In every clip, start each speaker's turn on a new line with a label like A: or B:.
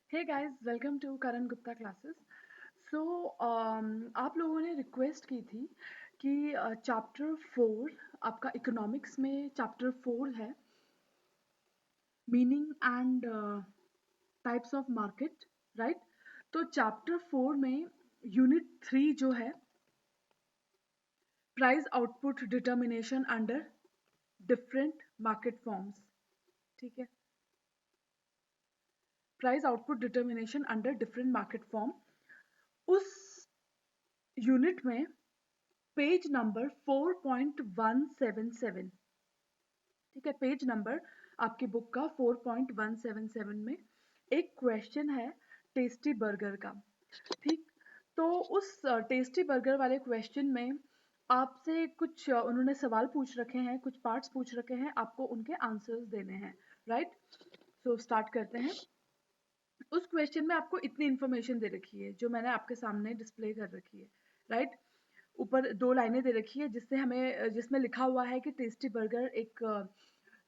A: Hey guys, welcome to Karan Gupta classes. So आप लोगों ने रिक्वेस्ट की थी कि चैप्टर 4 आपका इकोनॉमिक्स में चैप्टर 4 है, meaning and types of market, right? तो चैप्टर 4 में यूनिट 3 जो है, price output determination under different market forms, ठीक है। Price output determination under different market form, उस यूनिट में पेज नंबर 4.177, ठीक है। पेज नंबर आपकी बुक का 4.177 में एक क्वेश्चन है टेस्टी बर्गर का, ठीक। तो उस टेस्टी बर्गर वाले क्वेश्चन में आपसे कुछ उन्होंने सवाल पूछ रखे हैं, कुछ पार्ट्स पूछ रखे हैं, आपको उनके आंसर्स देने हैं, राइट? सो स्टार्ट करते हैं। उस क्वेश्चन में आपको इतनी इन्फॉर्मेशन दे रखी है जो मैंने आपके सामने डिस्प्ले कर रखी है, राइट? ऊपर 2 लाइनें दे रखी है जिसमें लिखा हुआ है कि टेस्टी बर्गर एक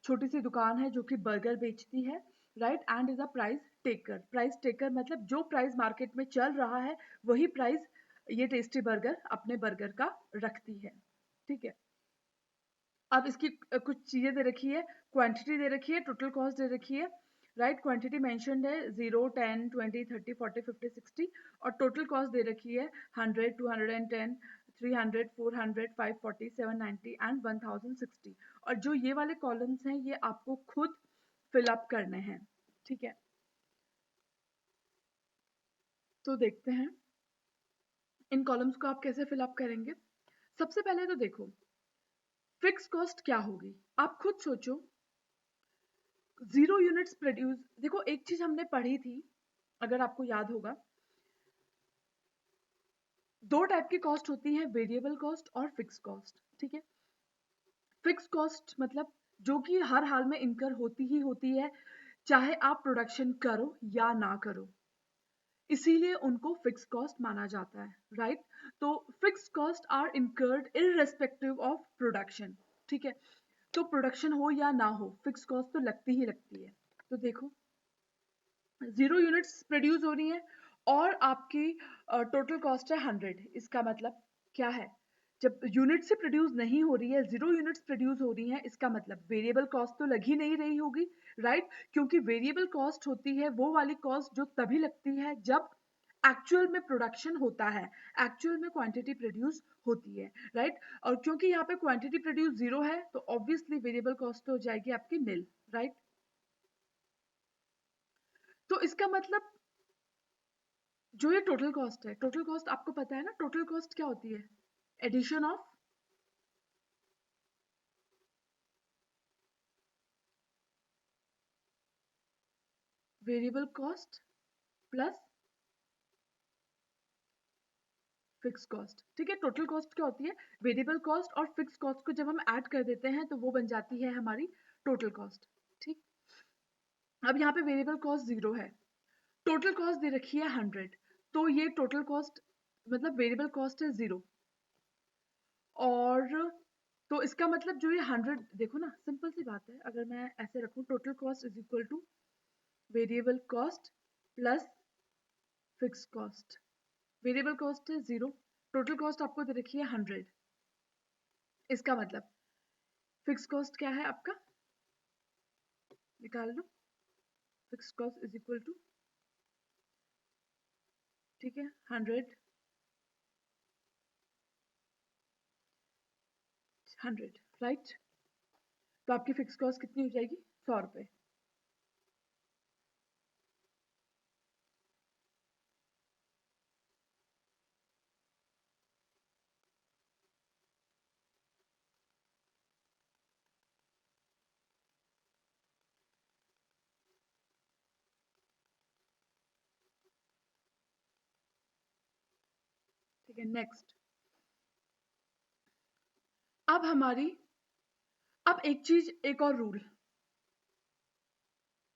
A: छोटी सी दुकान है जो कि बर्गर बेचती है, right? And is a price taker मतलब जो प्राइस मार्केट में चल रहा है वही प्राइस ये टेस्टी बर्गर अपने बर्गर का रखती है, ठीक है। अब इसकी कुछ चीजें दे रखी है, क्वांटिटी दे रखी है, टोटल कॉस्ट दे रखी है, राइट? क्वांटिटी मेंशन्ड है 0, 10, 20, 30, 40, 50, 60, और टोटल कॉस्ट दे रखी है 100, 210, 300, 400, 540, 790 एंड 1060। और जो ये वाले कॉलम्स हैं ये आपको खुद फिल अप करने हैं, ठीक है। तो देखते हैं इन कॉलम्स को आप कैसे फिल अप करेंगे। सबसे पहले तो देखो, फिक्स कॉस्ट क्या होगी, आप खुद सोचो। 0 यूनिट्स प्रोड्यूस, देखो एक चीज हमने पढ़ी थी, अगर आपको याद होगा, 2 टाइप की कॉस्ट होती है, वेरिएबल कॉस्ट और फिक्स कॉस्ट, ठीक है। फिक्स कॉस्ट मतलब जो कि हर हाल में इनकर होती ही होती है, चाहे आप प्रोडक्शन करो या ना करो, इसीलिए उनको फिक्स कॉस्ट माना जाता है, राइट? तो fix cost are incurred irrespective of production, ठीक है। तो प्रोडक्शन हो या ना हो, फिक्स कॉस्ट तो लगती ही लगती है। तो देखो, 0 यूनिट्स प्रोड्यूस हो रही हैं और आपकी टोटल कॉस्ट है 100। इसका मतलब क्या है? जब यूनिट से प्रोड्यूस नहीं हो रही है, 0 यूनिट्स प्रोड्यूस हो रही हैं, इसका मतलब वेरिएबल कॉस्ट तो लग ही नहीं रही होगी, राइट? क्योंकि वेरिएबल कॉस्ट होती है वो वाली कॉस्ट जो तभी लगती है जब एक्चुअल में प्रोडक्शन होता है, एक्चुअल में क्वांटिटी प्रोड्यूस होती है, राइट? और क्योंकि यहाँ पे क्वांटिटी प्रोड्यूस 0 है तो ऑब्वियसली वेरिएबल कॉस्ट तो हो जाएगी आपकी निल, राइट? तो इसका मतलब जो ये टोटल कॉस्ट है, टोटल कॉस्ट आपको पता है ना, टोटल कॉस्ट क्या होती है? Addition of variable cost plus fix cost, ठीक है। टोटल कॉस्ट क्या होती है? वेरिएबल कॉस्ट और फिक्स कॉस्ट को जब हम ऐड कर देते हैं तो वो बन जाती है हमारी टोटल कॉस्ट, ठीक। अब यहाँ पे वेरिएबल कॉस्ट 0 है, टोटल कॉस्ट दे रखी है 100, तो ये टोटल कॉस्ट मतलब वेरिएबल कॉस्ट है 0, और तो इसका मतलब जो ये 100, देखो ना, सिंपल सी बात है, अगर मैं ऐसे रखूं, total cost is equal two variable cost plus fix cost. Variable cost है 0, टोटल कॉस्ट आपको दे रखी है 100, इसका मतलब फिक्स कॉस्ट क्या है आपका, निकाल लो। Fix cost is equal to, ठीक है, 100, 100, राइट? तो आपकी फिक्स कॉस्ट कितनी हो जाएगी? 100 रुपये। ठीक है, नेक्स्ट। अब हमारी, अब एक चीज, एक और रूल,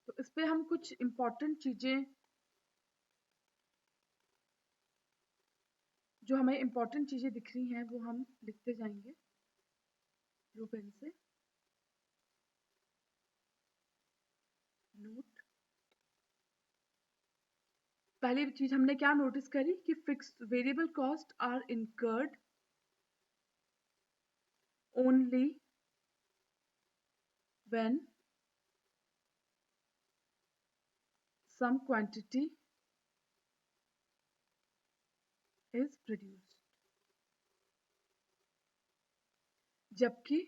A: तो इस पे हम कुछ इंपॉर्टेंट चीजें, जो हमें इंपॉर्टेंट चीजें दिख रही हैं वो हम लिखते जाएंगे ब्लू पेन से। नोट पहली चीज हमने क्या नोटिस करी कि fixed variable cost are incurred only when some quantity is produced, जबकि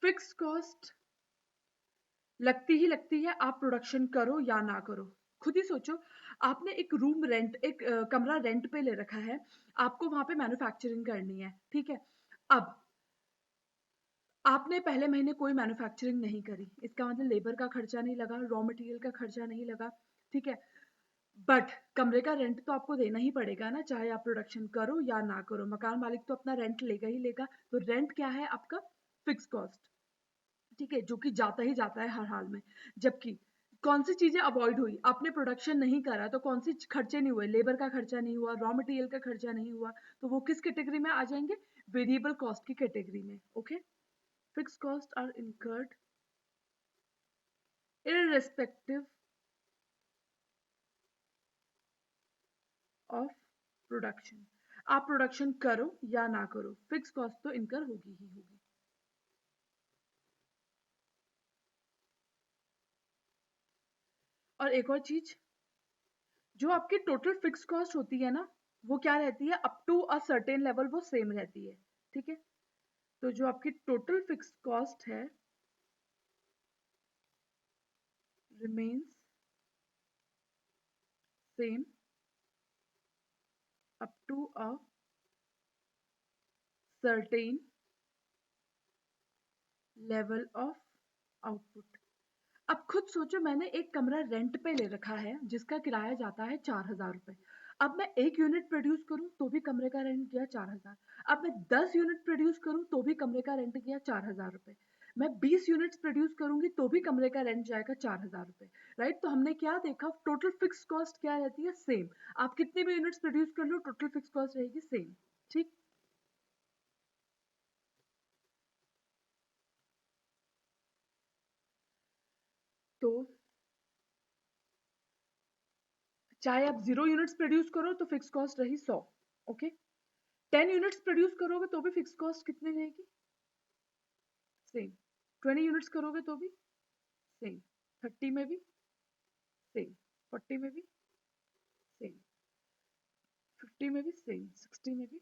A: फिक्स कॉस्ट लगती ही लगती है, आप प्रोडक्शन करो या ना करो। खुद ही सोचो, आपने एक रूम रेंट, एक कमरा रेंट पे ले रखा है, आपको वहां पे मैन्युफैक्चरिंग करनी है, ठीक है। अब आपने पहले महीने कोई मैन्युफैक्चरिंग नहीं करी, इसका मतलब लेबर का खर्चा नहीं लगा, रॉ मटेरियल का खर्चा नहीं लगा, ठीक है। बट कमरे का रेंट तो आपको देना ही पड़ेगा ना, चाहे आप प्रोडक्शन करो या ना करो, मकान मालिक तो अपना रेंट लेगा ही लेगा। तो रेंट क्या है? आपका फिक्स कॉस्ट, ठीक है, जो कि जाता ही जाता है हर हाल में। जबकि कौन सी चीजें अवॉइड हुई? आपने प्रोडक्शन नहीं करा तो कौन सी खर्चे नहीं हुए? लेबर का खर्चा नहीं हुआ, रॉ मटेरियल का खर्चा नहीं हुआ, तो वो किस कैटेगरी में आ जाएंगे? वेरिएबल कॉस्ट की कैटेगरी में। Okay, fix cost are incurred irrespective of production. आप प्रोडक्शन करो या ना करो, फिक्स कॉस्ट तो इनकर होगी ही होगी। और एक और चीज, जो आपकी टोटल फिक्स कॉस्ट होती है ना, वो क्या रहती है? Up to a certain level वो सेम रहती है, ठीक है। तो जो आपकी टोटल फिक्स कॉस्ट है remains same up to a certain level of output. अब खुद सोचो, मैंने एक कमरा रेंट पे ले रखा है जिसका किराया जाता है 4,000 रुपए। अब मैं 1 यूनिट प्रोड्यूस करूं तो भी कमरे का रेंट गया 4,000। अब मैं 10 यूनिट प्रोड्यूस करूं तो भी कमरे का रेंट गया 4,000 रुपए। मैं 20 यूनिट्स प्रोड्यूस करूंगी तो भी कमरे का रेंट जाएगा 4,000 रुपए। राइट, तो हमने क्या देखा? टोटल फिक्स कॉस्ट क्या रहती है? सेम। आप कितने भी यूनिट्स प्रोड्यूस कर लो, टोटल फिक्स कॉस्ट रहेगी सेम, ठीक। तो चाहे आप 0 यूनिट्स प्रोड्यूस करो तो फिक्स कॉस्ट रही 100। ओके, 10 यूनिट्स प्रोड्यूस करोगे तो भी फिक्स कॉस्ट कितनी रहेगी? सेम। 20 यूनिट्स करोगे तो भी सेम। 30 में भी सेम। 40 में भी सेम। 50 में भी सेम। 60 में भी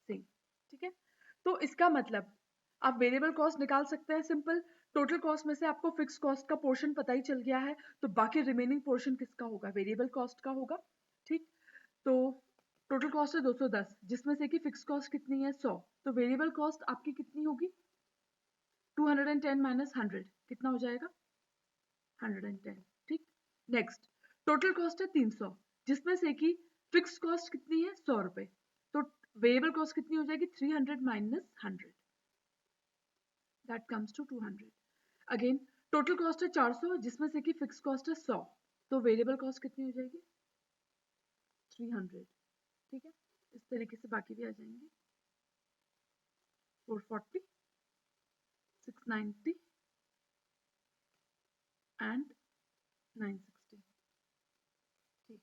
A: सेम, ठीक है। तो इसका मतलब आप वेरिएबल कॉस्ट निकाल सकते हैं सिंपल। टोटल कॉस्ट में से आपको फिक्स कॉस्ट का पोर्शन पता ही चल गया है, तो बाकी रिमेनिंग पोर्शन किसका होगा? वेरिएबल कॉस्ट का होगा, ठीक। तो टोटल कॉस्ट है 210, जिसमें से कि फिक्स कॉस्ट कितनी है? 100। तो वेरिएबल कॉस्ट आपकी कितनी होगी? 210 माइनस 100 कितना हो जाएगा? 110, ठीक। नेक्स्ट, टोटल कॉस्ट है 300, जिसमें से कि फिक्स कॉस्ट कितनी है? 100 रुपए। तो वेरिएबल कॉस्ट कितनी हो जाएगी? 300 minus 100, that comes to 200। Again, total cost है 400, जिसमें से कि फिक्स कॉस्ट है 100, तो वेरिएबल कॉस्ट कितनी हो जाएगी? 300, ठीक है। इस तरीके से बाकी भी आ जाएंगे। 440, 690 एंड 960, ठीक।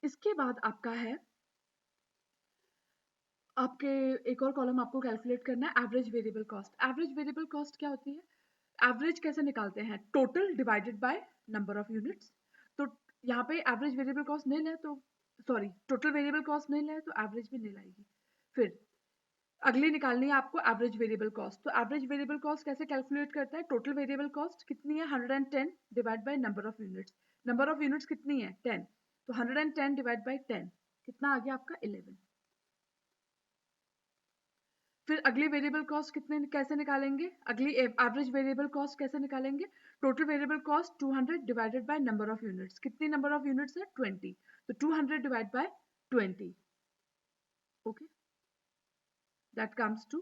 A: इसके बाद आपका है, आपके एक और कॉलम आपको कैलकुलेट करना है, average variable cost. Average variable cost क्या होती है? एवरेज कैसे निकालते हैं? Total divided by number of units. तो यहाँ पे एवरेज वेरिएबल कॉस्ट नील है, तो सॉरी, टोटल वेरिएबल कॉस्ट नील है तो एवरेज भी नील आएगी। फिर अगली निकालनी है आपको एवरेज वेरिएबल कॉस्ट। तो एवरेज वेरिएबल कॉस्ट कैसे कैलकुलेट करता है? टोटल वेरिएबल कॉस्ट कितनी है? 110 divide by number of units. Number of units कितनी है? 10, तो 110 डिवाइड बाय 10 कितना आ गया आपका? 11। फिर अगली वेरिएबल कॉस्ट कितने कैसे निकालेंगे? अगली एवरेज वेरिएबल कॉस्ट कैसे निकालेंगे? Total variable cost 200 divided by number of units. कितनी नंबर ऑफ यूनिट्स है? 20, तो 200 divide by 20, okay, that comes to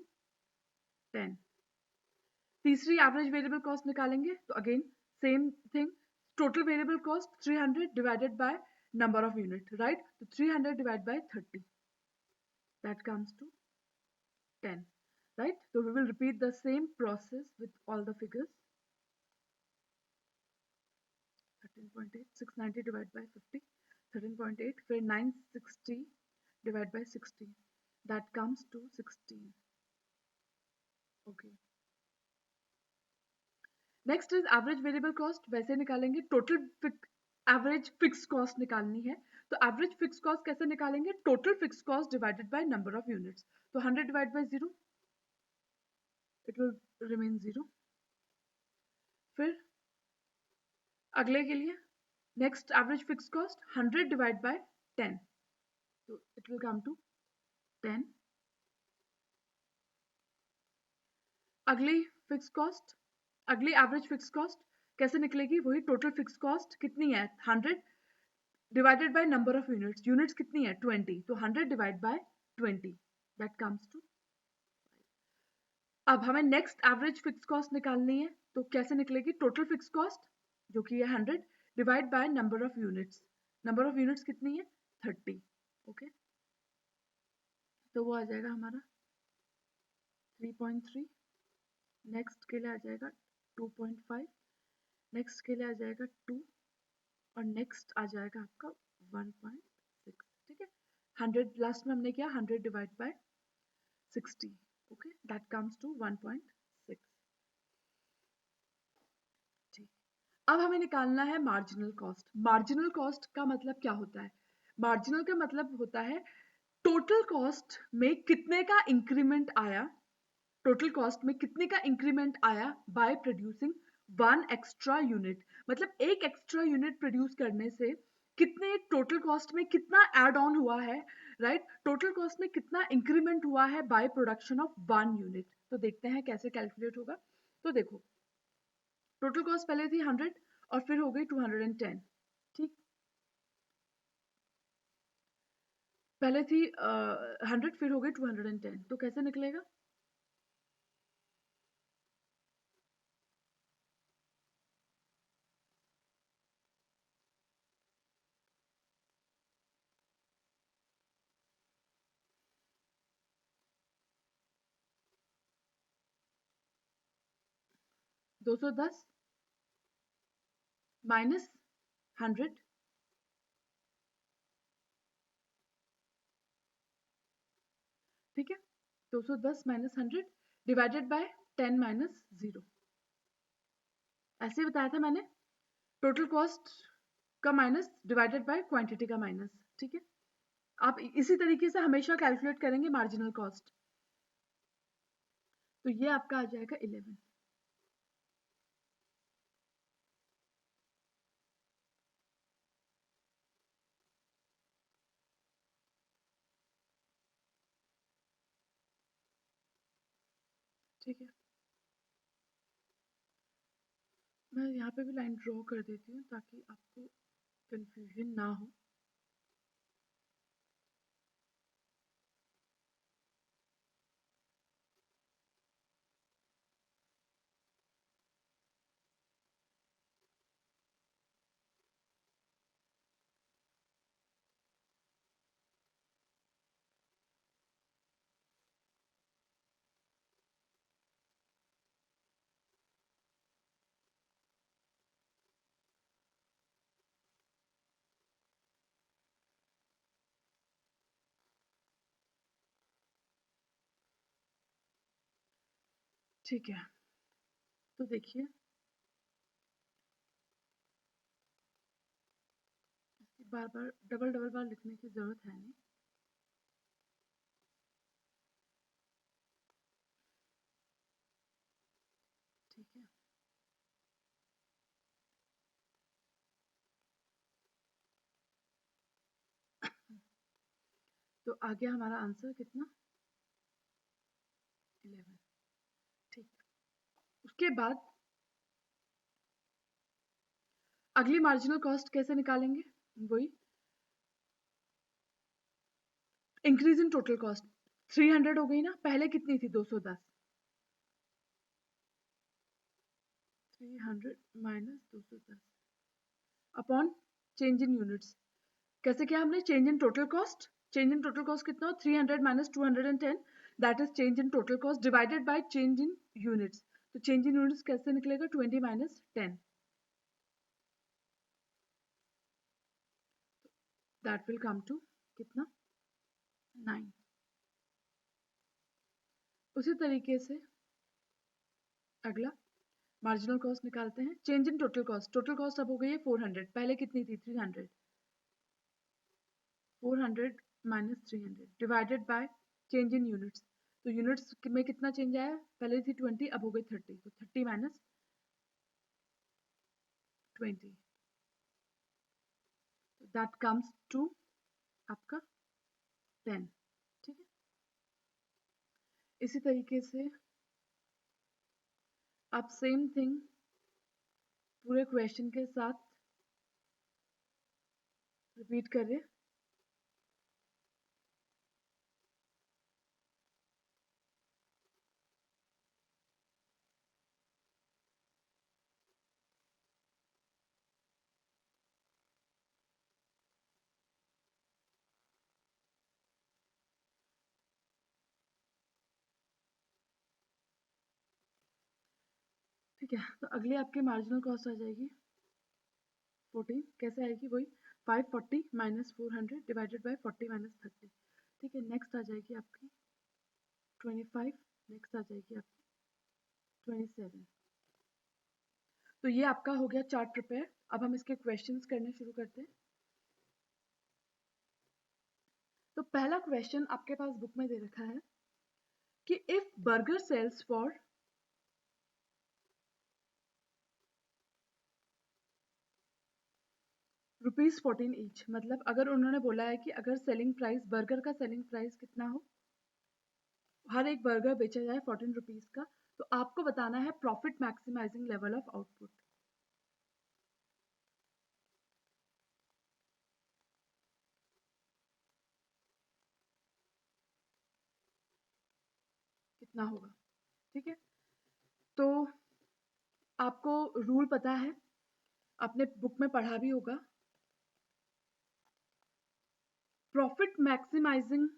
A: 10। तीसरी एवरेज वेरिएबल कॉस्ट निकालेंगे तो again same thing, total variable cost 300 divided by number of unit, right, तो 300 divide by 30, that comes to 10, right? So we will repeat the same process with all the figures. 13.8, 690 divide by 50, 13.8, फिर 960 divide by 60, that comes to 16. Okay, next is average variable cost. वैसे निकालेंगे total average fix cost निकालनी है. तो average fix cost कैसे निकालेंगे? Total fix cost divided by number of units. तो 100 divide bye 0, it will remain 0. फिर अगले के लिए next average fix cost 100 divide bye 10, तो इट विल कम टू 10. अगली फिक्स कॉस्ट, अगली एवरेज फिक्स कॉस्ट कैसे निकलेगी? वही टोटल फिक्स कॉस्ट कितनी है? 100 divided by number of units. Units कितनी है? 20. तो 100 divide by 20, that comes to. अब हमें नेक्स्ट एवरेज फिक्स कॉस्ट निकालनी है. तो कैसे निकलेगी? टोटल फिक्स कॉस्ट जो कि है 100 divide bye number of units. Number of units कितनी है? 30. ओके, तो वो आ जाएगा हमारा 3.3. नेक्स्ट के लिए आ जाएगा 2.5. नेक्स्ट के लिए आ जाएगा 2. और नेक्स्ट आ जाएगा आपका 1.6. ठीक है, 100 लास्ट में हमने किया 100 divide by 60. Okay, that comes to 1.6. ठीक, अब हमें निकालना है मार्जिनल कॉस्ट. मार्जिनल कॉस्ट का मतलब क्या होता है? मार्जिनल का मतलब होता है टोटल कॉस्ट में कितने का इंक्रीमेंट आया. टोटल कॉस्ट में कितने का इंक्रीमेंट आया by producing one extra unit. मतलब एक एक्स्ट्रा यूनिट प्रोड्यूस करने से कितने टोटल कॉस्ट में कितना एड ऑन हुआ है, राइट? टोटल कॉस्ट में कितना इंक्रीमेंट हुआ है by production of one unit. तो देखते हैं कैसे कैलकुलेट होगा. तो देखो, टोटल कॉस्ट पहले थी 100 और फिर हो गई 210. ठीक, पहले थी 100 फिर हो गई 210. तो कैसे निकलेगा? 210 माइनस 100, ठीक है, 210 माइनस 100 डिवाइडेड बाय 10 माइनस 0. ऐसे ही बताया था मैंने, टोटल कॉस्ट का माइनस डिवाइडेड बाय क्वांटिटी का माइनस. ठीक है, आप इसी तरीके से हमेशा कैलकुलेट करेंगे मार्जिनल कॉस्ट. तो ये आपका आ जाएगा 11. ठीक है, मैं यहाँ पे भी लाइन ड्रॉ कर देती हूँ ताकि आपको कंफ्यूजन ना हो. ठीक है, तो देखिए बार बार डबल डबल बार लिखने की जरूरत है नहीं. ठीक है, तो आ गया हमारा आंसर कितना? 11. ठीक, उसके बाद अगली मार्जिनल कॉस्ट कैसे निकालेंगे? वही इंक्रीज इन टोटल कॉस्ट. 300 हो गई ना, पहले कितनी थी? 210. 300 minus 210 upon change in units. कैसे किया हमने? Change in total cost. Change in total cost कितना? 300 minus 210, that is change in total cost divided by change in units. तो चेंज इन यूनिट्स कैसे निकलेगा? 20 minus 10. That will come to कितना 9। उसी तरीके से अगला मार्जिनल कॉस्ट निकालते हैं। Change in total cost, total cost अब हो गई है 400, पहले कितनी थी 300। 400 minus 300 divided by change in units, तो यूनिट्स में कितना चेंज आया, पहले थी 20 अब हो गई 30, तो 30 माइनस 20 दैट कम्स टू आपका 10। ठीक है, इसी तरीके से आप सेम थिंग पूरे क्वेश्चन के साथ रिपीट करें। ठीक है, तो अगली आपकी मार्जिनल कॉस्ट आ जाएगी 14। कैसे आएगी, वही 540 माइनस 400 डिवाइडेड बाय 40 माइनस 30। ठीक है, नेक्स्ट आ जाएगी आपकी 25, नेक्स्ट आ जाएगी आपकी 27। तो ये आपका हो गया चार्ट प्रिपेयर। अब हम इसके क्वेश्चंस करने शुरू करते हैं। तो पहला क्वेश्चन आपके पास बुक में दे रखा है कि if burger sells for ₹14 each, मतलब अगर उन्होंने बोला है कि अगर सेलिंग प्राइस, बर्गर का सेलिंग प्राइस कितना हो, हर एक बर्गर बेचा जाए 14 रुपीज का, तो आपको बताना है profit maximising level of output कितना होगा। ठीक है, तो आपको रूल पता है, आपने बुक में पढ़ा भी होगा। प्रॉफिट मैक्सिमाइजिंग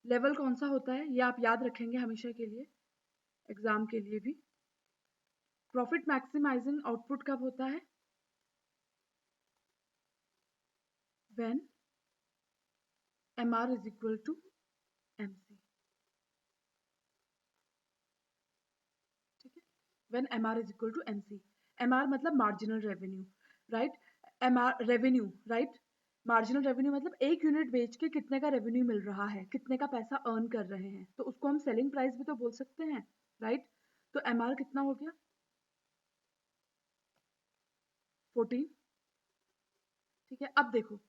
A: लेवल कौन सा होता है, ये आप याद रखेंगे हमेशा के लिए, एग्जाम के लिए भी। प्रॉफिट मैक्सिमाइजिंग आउटपुट कब होता है, when MR is equal to MC। ठीक है, when MR is equal to MC। MR मतलब marginal revenue, right. MR revenue, right. Marginal revenue मतलब एक यूनिट बेच के कितने का रेवेन्यू मिल रहा है, कितने का पैसा अर्न कर रहे हैं, तो उसको हम सेलिंग प्राइस भी तो बोल सकते हैं, राइट। तो MR कितना हो गया 14। ठीक है, अब देखो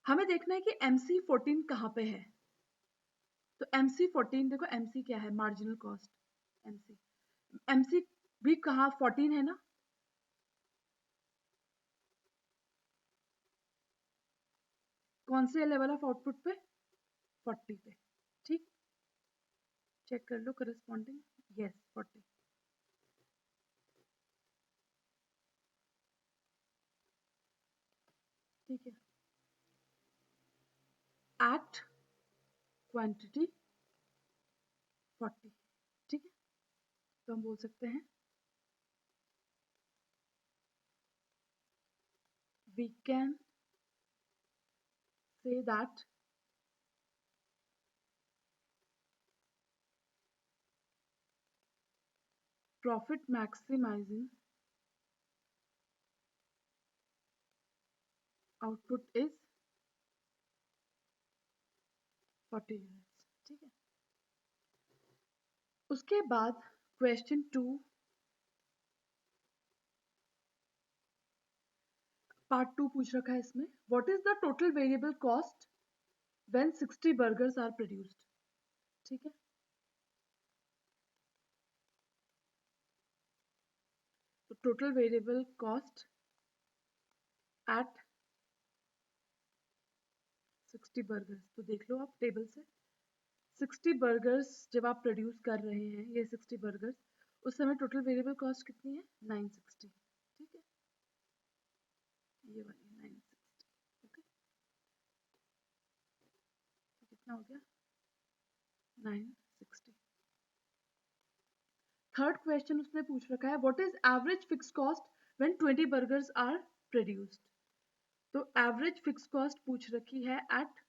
A: हमें देखना है कि MC 14 कहाँ पे है। तो MC 14, देखो MC क्या है, मार्जिनल कॉस्ट। MC MC भी कहाँ 14 है ना, कौन से लेवल ऑफ आउटपुट पे, 40 पे। ठीक, चेक कर लो करस्पॉन्डिंग, यस 40। ठीक है, एट क्वांटिटी 40। ठीक है, तो हम बोल सकते हैं we can say that profit maximising output is 40 units. ठीक है, उसके बाद क्वेश्चन 2 पार्ट 2 पूछ रखा है इसमें, what is the total variable cost when 60 burgers are produced. ठीक है, तो total variable cost at 60 burgers, तो देख लो आप टेबल से 60 बर्गर्स जब आप प्रोड्यूस कर रहे हैं, ये 60 बर्गर्स, उस समय टोटल वेरिएबल कॉस्ट कितनी है 960। ठीक है, ये वाली 960। ओके, तो कितना हो गया 960। थर्ड क्वेश्चन उसने पूछ रखा है, what is average fix cost when 20 burgers are produced. तो एवरेज फिक्स कॉस्ट पूछ रखी है एट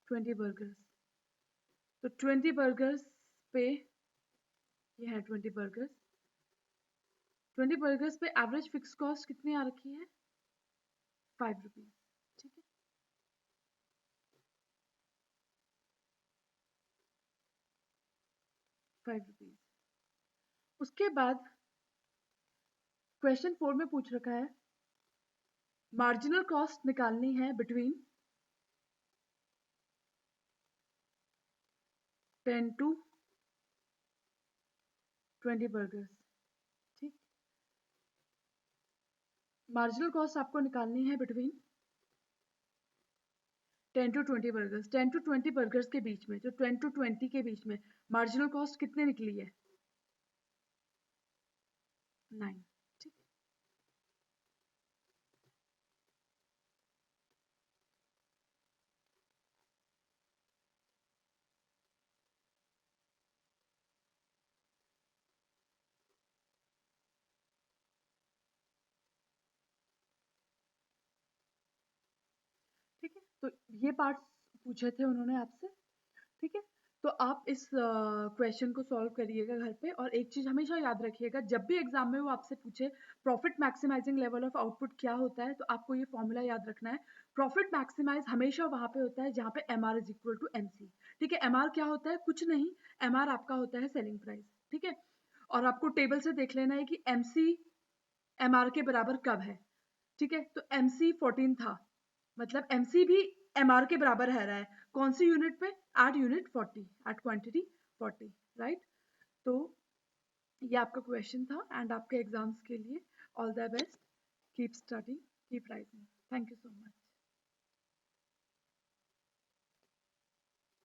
A: 20 बर्गर्स। तो 20 बर्गर्स पे ये है 20 बर्गर्स। 20 बर्गर्स पे एवरेज फिक्स कॉस्ट कितनी आ रखी है? 5 रुपीज। ठीक है, 5 रुपीज। उसके बाद क्वेश्चन 4 में पूछ रखा है मार्जिनल कॉस्ट निकालनी है बिटवीन 10 to 20 बर्गर्स। ठीक, मार्जिनल कॉस्ट आपको निकालनी है between 10 to 20 burgers. 10 to 20 burgers के बीच में, जो 10 to 20 के बीच में मार्जिनल कॉस्ट कितने निकली है? 9। ठीक, ठीक है। तो ये पार्ट्स पूछे थे उन्होंने आपसे। ठीक है, तो आप इस क्वेश्चन को सॉल्व करिएगा घर पे। और एक चीज हमेशा याद रखिएगा, जब भी एग्जाम में वो आपसे पूछे profit maximising level of output क्या होता है, तो आपको ये फॉर्मूला याद रखना है। प्रॉफिट मैक्सिमाइज हमेशा वहां पे होता है जहां पे M R is equal to M C. ठीक है, एम आर क्या होता है? कुछ नहीं, एम आर आपका होता है सेलिंग प्राइस। ठीक है, और आपको टेबल से देख लेना है कि एम सी एम आर के बराबर कब है। ठीक है, तो एम सी 14 था, मतलब एम सी भी एम आर के बराबर है रहा है। कौन सी यूनिट पे? At unit 40, at quantity 40। Right, तो ये आपका क्वेश्चन था एंड आपके एग्जाम्स के लिए all the best. Keep studying, keep rising. Thank you so much.